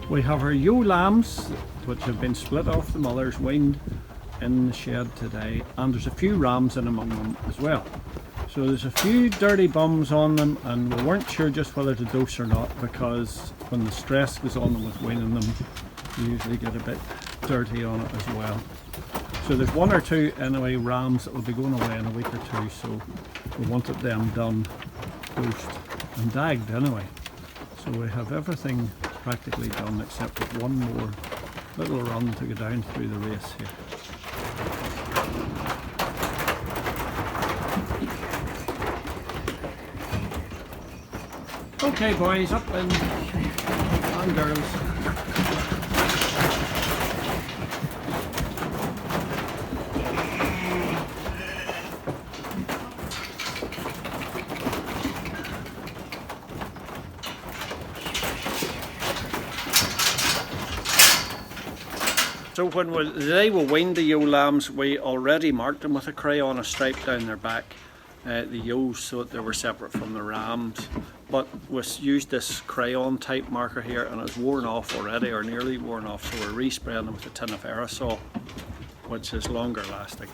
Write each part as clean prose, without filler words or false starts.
We have our ewe lambs, which have been split off the mothers, weaned in the shed today, and there's a few rams in among them as well. So there's a few dirty bums on them, and we weren't sure just whether to dose or not, because when the stress goes on them with weaning them, you usually get a bit dirty on it as well. So there's one or two anyway rams that will be going away in a week or two, so we wanted them done, dosed and dagged anyway. So we have everything practically done except with one more little run to go down through the race here. Okay boys, up and girls. So when the day we weaned the ewe lambs, we already marked them with a crayon, a stripe down their back, the ewes, so that they were separate from the rams. But we used this crayon type marker here and it's worn off already, or nearly worn off, so we're respraying them with a tin of aerosol, which is longer lasting.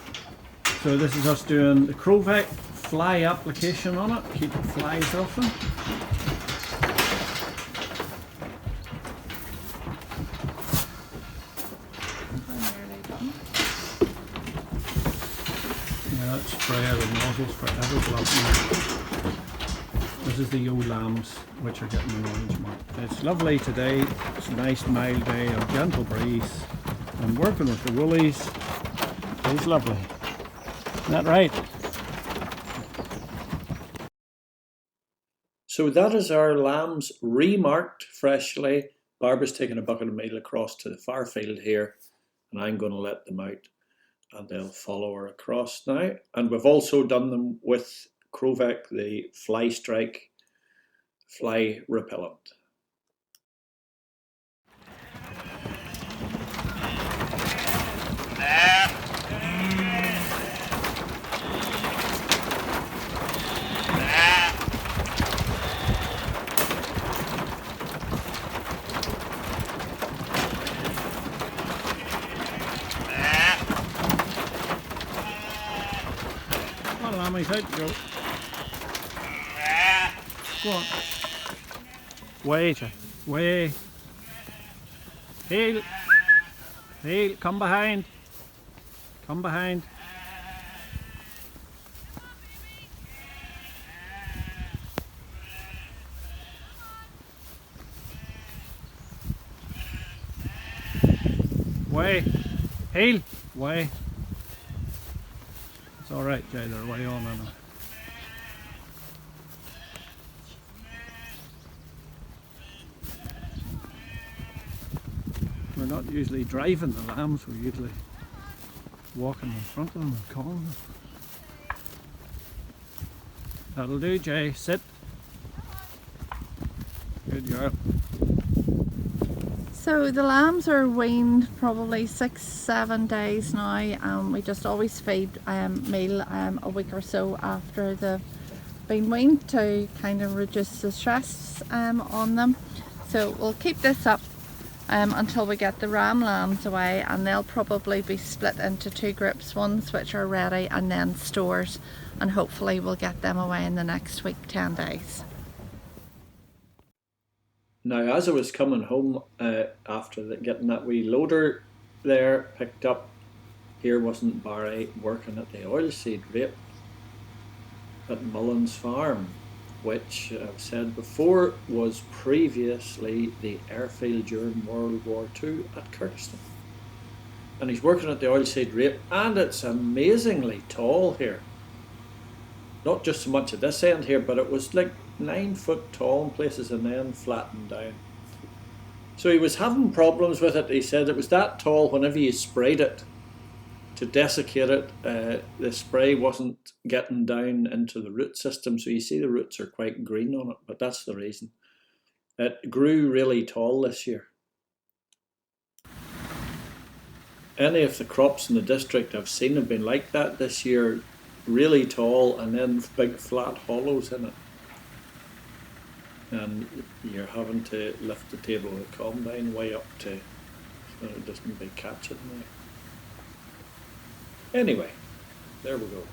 So this is us doing the Crowvec fly application on it, keeping flies off them. That sprayer and nozzles for every block. This is the ewe lambs, which are getting an orange mark. It's lovely today. It's a nice mild day, a gentle breeze. I'm working with the woolies. It's lovely. Isn't that right? So that is our lambs remarked freshly. Barbara's taking a bucket of meal across to the far field here, and I'm going to let them out. And they'll follow her across now. And we've also done them with Crowvec, the fly strike fly repellent. Lammy's out to go. Go on. Wait, way. Heel. Heel, come behind. Come behind. Way. Heel. Way. It's alright, Jay, they're way on now. We're not usually driving the lambs, we're usually walking in front of them and calling them. That'll do, Jay. Sit. Good girl. So the lambs are weaned probably 6-7 days now, and we just always feed meal a week or so after they've been weaned to kind of reduce the stress on them. So we'll keep this up until we get the ram lambs away, and they'll probably be split into two groups, ones which are ready and then stores, and hopefully we'll get them away in the next week, 10 days. Now, as I was coming home after getting that wee loader there picked up, here wasn't Barry working at the oilseed rape at Mullins Farm, which I've said before was previously the airfield during World War II at Kirkstone. And he's working at the oilseed rape, and it's amazingly tall here. Not just so much at this end here, but it was like 9 foot tall in places and then flattened down. So he was having problems with it. He said it was that tall whenever you sprayed it to desiccate it, the spray wasn't getting down into the root system. So you see the roots are quite green on it, but that's the reason. It grew really tall this year. Any of the crops in the district I've seen have been like that this year, really tall and then big flat hollows in it. and you're having to lift the table of the combine way up to so it doesn't be catching now. Anyway, there we go.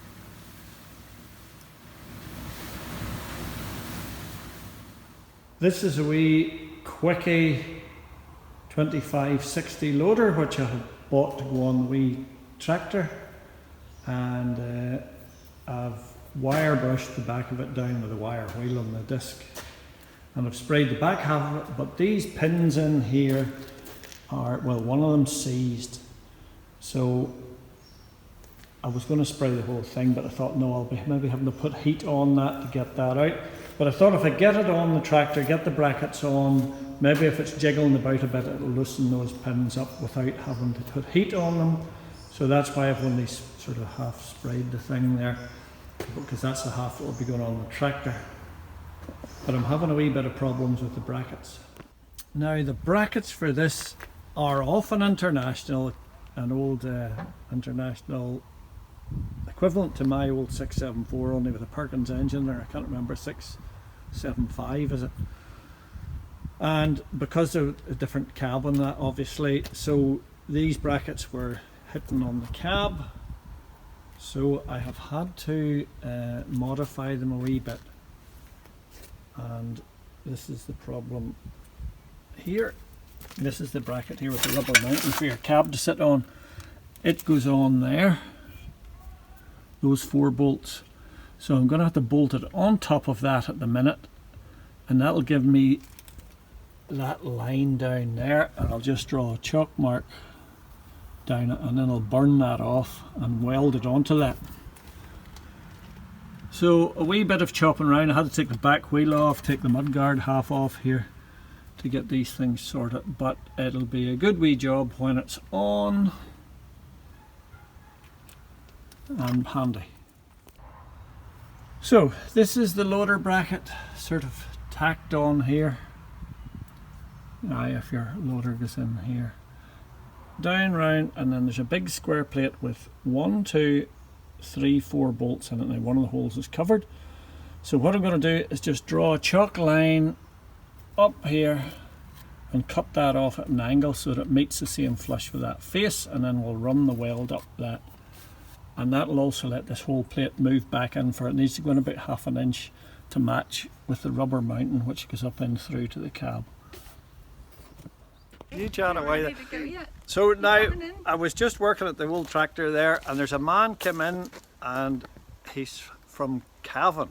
This is a wee quickie 2560 loader which I have bought to go on the wee tractor, and I've wire brushed the back of it down with a wire wheel on the disc, and I've sprayed the back half of it, but these pins in here are, well, one of them's seized, so I was going to spray the whole thing, but I thought no, I'll be maybe having to put heat on that to get that out. But I thought if I get it on the tractor, get the brackets on, maybe if it's jiggling about a bit, it'll loosen those pins up without having to put heat on them. So that's why I've only sort of half sprayed the thing there, because that's the half that will be going on the tractor. But I'm having a wee bit of problems with the brackets. Now the brackets for this are off an International, an old International equivalent to my old 674, only with a Perkins engine, or I can't remember, 675 is it? And because of a different cab on that, obviously, so these brackets were hitting on the cab, so I have had to modify them a wee bit, and this is the problem here. This is the bracket here with the rubber mounting for your cab to sit on. It goes on there, those 4 bolts, so I'm going to have to bolt it on top of that at the minute, and that'll give me that line down there, and I'll just draw a chalk mark down it, and then I'll burn that off and weld it onto that. So a wee bit of chopping around. I had to take the back wheel off, take the mudguard half off here to get these things sorted, but it'll be a good wee job when it's on and handy. So this is the loader bracket sort of tacked on here. Now if your loader goes in here, down round, and then there's a big square plate with 1, 2, 3, 4 bolts in it. Now one of the holes is covered, so what I'm going to do is just draw a chalk line up here and cut that off at an angle so that it meets the same flush with that face, and then we'll run the weld up that, and that'll also let this whole plate move back in, for it needs to go in about ½ an inch to match with the rubber mounting which goes up in through to the cab. You chat away there. So now I was just working at the old tractor there, and there's a man came in, and he's from Cavan,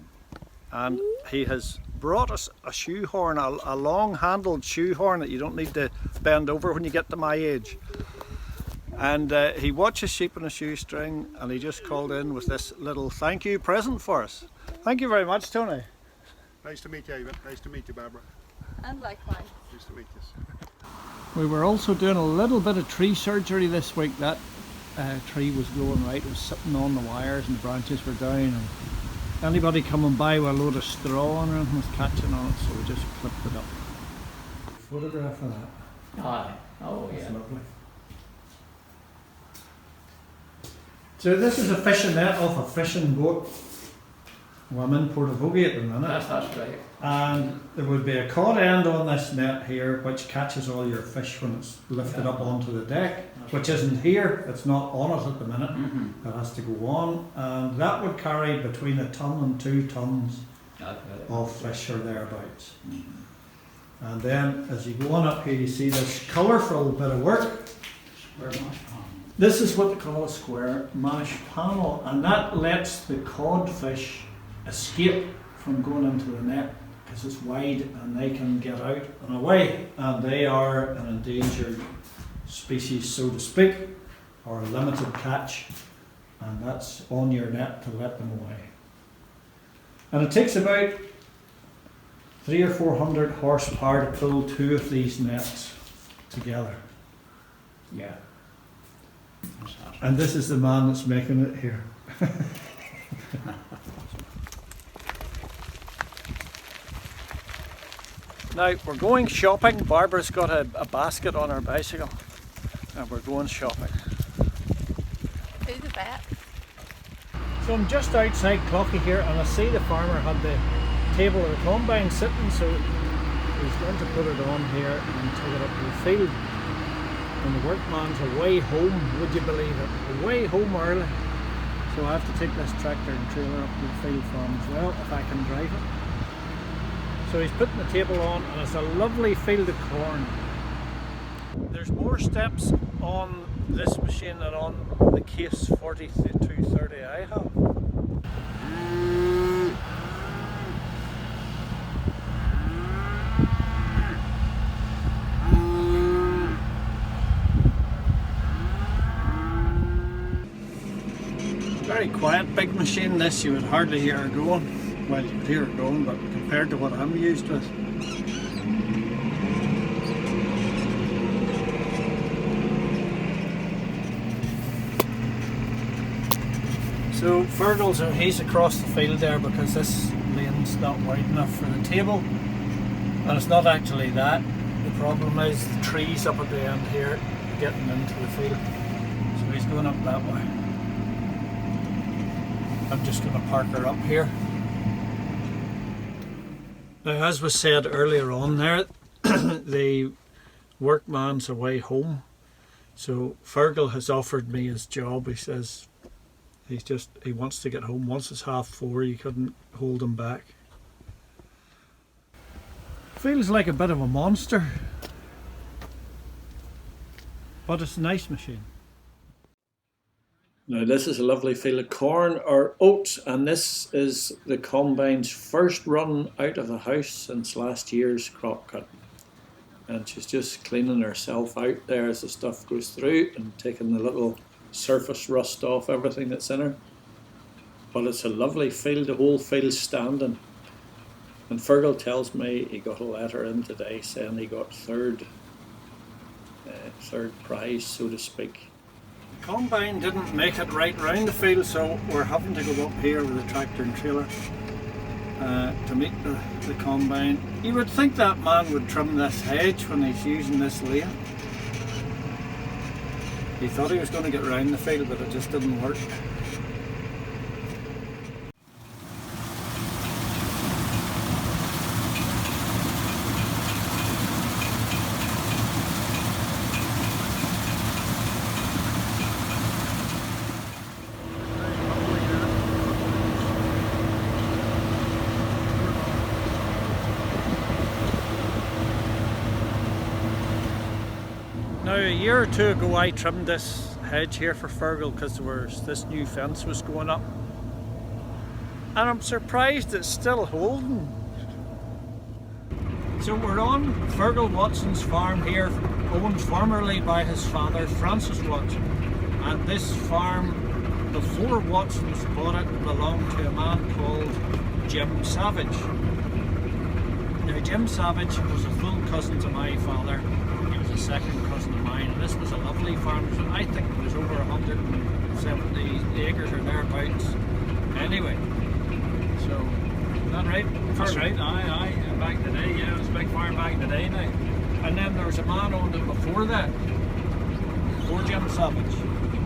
and he has brought us a shoehorn, a long handled shoehorn that you don't need to bend over when you get to my age. And he watches sheep on a shoestring, and he just called in with this little thank you present for us. Thank you very much, Tony. Nice to meet you, Ivan. Nice to meet you, Barbara. And likewise. Nice to meet you. We were also doing a little bit of tree surgery this week. That tree was growing right, it was sitting on the wires and the branches were down, and anybody coming by with a load of straw or anything was catching on it, so we just clipped it up. Photograph of that. Aye. Oh, yeah. That's lovely. So this is a fishing net off a fishing boat. Well, I'm in Portavogie at the minute. That's right. And there would be a cod end on this net here which catches all your fish when it's lifted up onto the deck, which isn't here, it's not on it at the minute. It has to go on, and that would carry between 1 ton and 2 tons of fish or thereabouts. And then as you go on up here, you see this colourful bit of work. This is what they call a square mash panel, and that lets the codfish escape from going into the net because it's wide and they can get out and away, and they are an endangered species, so to speak, or a limited catch, and that's on your net to let them away. And it takes about 300 or 400 horsepower to pull 2 of these nets together. Yeah. And this is the man that's making it here. Now we're going shopping. Barbara's got a basket on her bicycle and we're going shopping. Who's the bet? So I'm just outside Clocky here, and I see the farmer had the table of the combine sitting, so he's going to put it on here and take it up to the field. And the workman's away home, would you believe it? Away home early. So I have to take this tractor and trailer up to the field for him as well, if I can drive it. So he's putting the table on, and it's a lovely field of corn. There's more steps on this machine than on the Case 4230 I have. Very quiet, big machine this, you would hardly hear her going. Well, you would hear it going, but compared to what I'm used with. So Fergal's, he's across the field there because this lane's not wide enough for the table. And it's not actually that. The problem is the trees up at the end here getting into the field. So he's going up that way. I'm just going to park her up here. Now, as was said earlier on there, the workman's away home. So Fergal has offered me his job. He says he wants to get home. Once it's 4:30, you couldn't hold him back. Feels like a bit of a monster, but it's a nice machine. Now this is a lovely field of corn or oats, and this is the combine's first run out of the house since last year's crop cut. And she's just cleaning herself out there as the stuff goes through and taking the little surface rust off everything that's in her. But it's a lovely field, the whole field's standing. And Fergal tells me he got a letter in today saying he got third prize, so to speak. The combine didn't make it right round the field, so we're having to go up here with the tractor and trailer to meet the combine. You would think that man would trim this hedge when he's using this lane. He thought he was going to get round the field, but it just didn't work. Now, a year or two ago I trimmed this hedge here for Fergal because this new fence was going up, and I'm surprised it's still holding. So we're on Fergal Watson's farm here, owned formerly by his father Francis Watson, and this farm, before Watson's bought it, belonged to a man called Jim Savage. Now Jim Savage was a full cousin to my father. He was a second cousin of mine, and this was a lovely farm. I think it was over 170 acres or thereabouts. Anyway, so, is that right? That's right, aye, back in the day, yeah, it was a big farm back in the day now. And then there was a man owned it before that, before Jim Savage.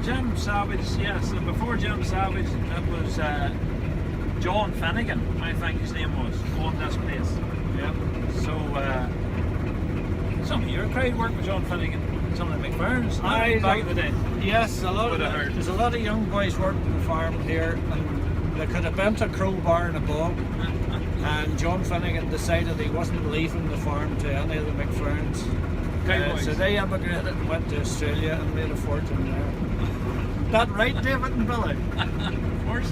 Jim Savage, yes, and before Jim Savage, it was John Finnegan, I think his name was, owned this place. Yeah. So, some of your crowd worked with John Finnegan, some of the McFerns, Aye, back in the day. Yes, heard. There's a lot of young boys working the farm here, and they could have bent a crowbar in a bog. And John Finnegan decided he wasn't leaving the farm to any of the McFerns. So they emigrated and went to Australia and made a fortune there. That right, David and Billy? Of course.